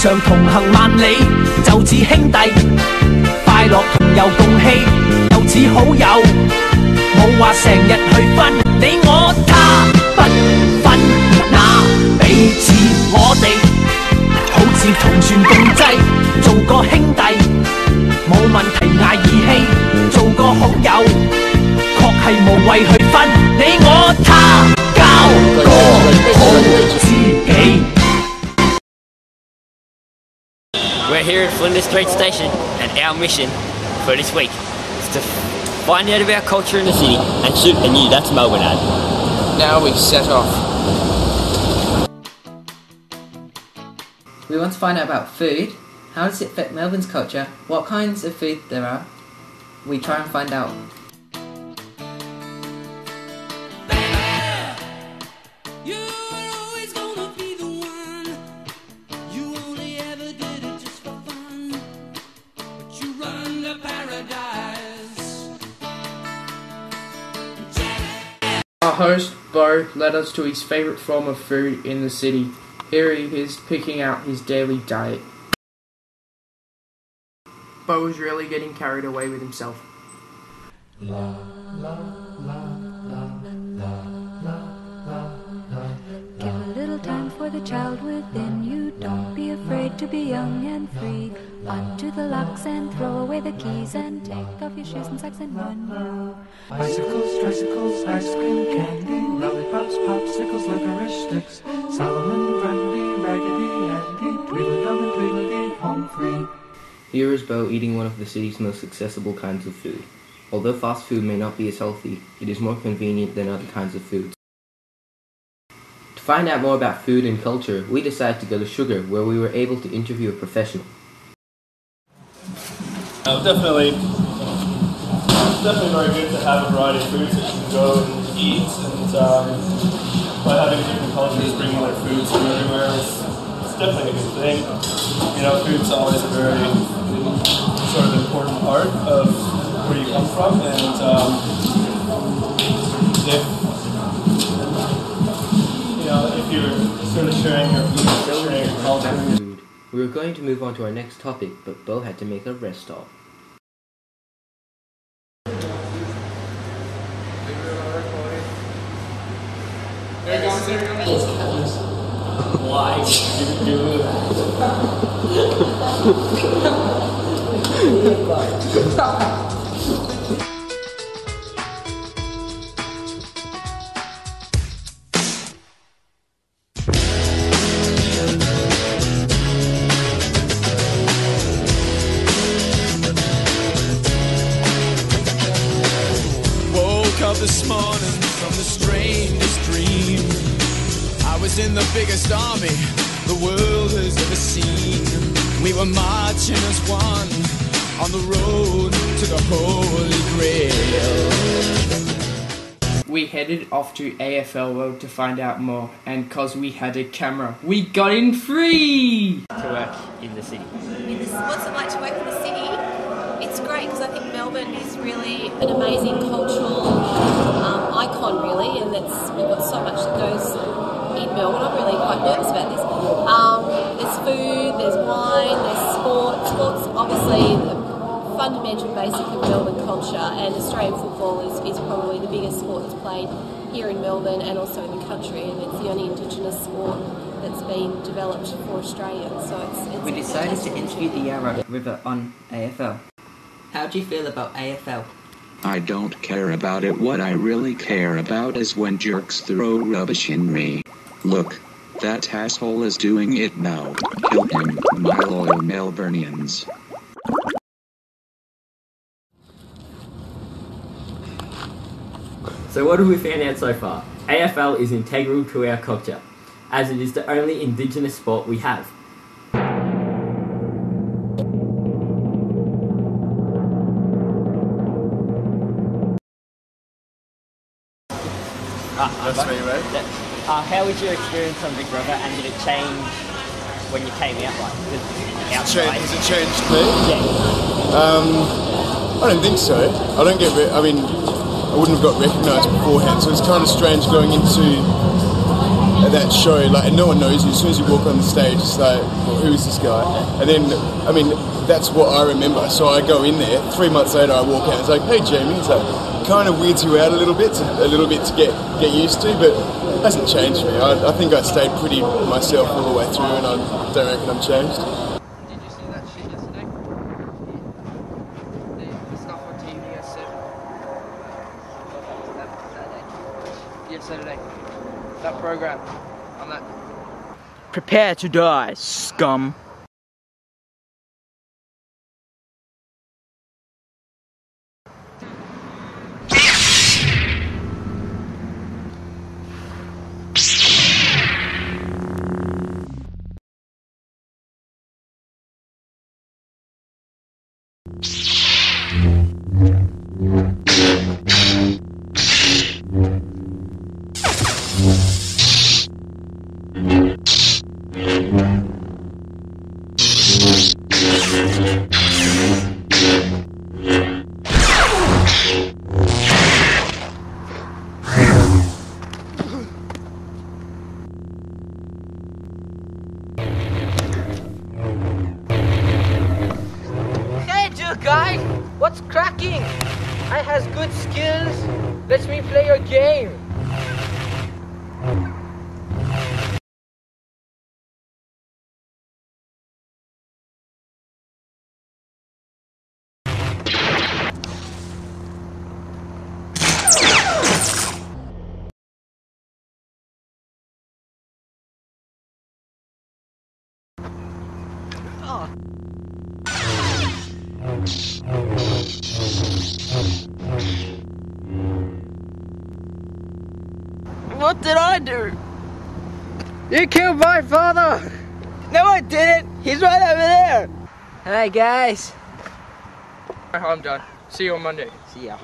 常同行萬里，就似兄弟，快樂同遊共喜，又似好友，冇話成日去分你我他，不分那彼此我哋，好似同船共濟，做個兄弟，冇問題捱義氣，做個好友，確係無謂去分你我他，交個好知己。We're here at Flinders Street Station, and our mission for this week is to find out about culture in the city and shoot a new That's Melbourne ad. Now we set off. We want to find out about food. How does it fit Melbourne's culture? What kinds of food there are? We try and find out. Our host, Bo, led us to his favourite form of food in the city. Here he is picking out his daily diet. Bo was really getting carried away with himself. Give a little time for the child within you. Don't be afraid to be young and free. Undo the locks and throw away the keys, and take off your shoes and socks and run you. Bicycles, tricycles, ice cream, candy, lollipops, popsicles, licorice sticks, Solomon, Grundy, Raggedy Andy, Tweedledum and Tweedledee, home free. Here is Bo eating one of the city's most accessible kinds of food. Although fast food may not be as healthy, it is more convenient than other kinds of foods. To find out more about food and culture, we decided to go to Sugar, where we were able to interview a professional. Definitely very good to have a variety of foods that you can go and eat, and by having different cultures bringing their foods from everywhere, it's definitely a good thing. You know, food's always a very sort of important part of where you come from, and if you're sort of sharing your food, sharing your culture. We were going to move on to our next topic, but Bo had to make a rest stop. Why did you do that? Woke up this morning from the strangest dream. I was in the biggest army the world has ever seen. We were marching as one on the road to the Holy Grail. We headed off to AFL World to find out more, and cause we had a camera, we got in free! To work in the city. What's it like to work in the city? It's great because I think Melbourne is really an amazing cultural icon, really, and we've got so much that goes in Melbourne. I'm really quite nervous about this. There's food, there's wine, there's sport. Sport's obviously the fundamental basic of Melbourne culture, and Australian football is probably the biggest sport that's played here in Melbourne and also in the country, and it's the only Indigenous sport that's been developed for Australians. So it's We decided to interview the Yarra River on AFL. How do you feel about AFL? I don't care about it. What I really care about is when jerks throw rubbish in me. Look, that asshole is doing it now. Kill him, my loyal Melburnians. So what have we found out so far? AFL is integral to our culture, as it is the only Indigenous sport we have. How was your experience on Big Brother, and did it change when you came out? Has it changed me? Yeah. I don't think so. I don't get. I wouldn't have got recognised beforehand, so it's kind of strange going into at that show, like, and no one knows you. As soon as you walk on the stage, it's like, well, who is this guy? And then, I mean, that's what I remember. So I go in there. 3 months later, I walk out. It's like, hey, Jamie. It's like, kind of weirds you out a little bit to get used to, but it hasn't changed me. I think I stayed pretty myself all the way through, and I don't reckon I'm changed. Did you see that shit yesterday? The stuff on TV yesterday. Yeah, Saturday. That program. On that. Prepare to die, scum. Guys, what's cracking? I has good skills. Let me play your game. Oh. What did I do? You killed my father! No, I didn't! He's right over there! Hey guys! I'm done. See you on Monday. See ya.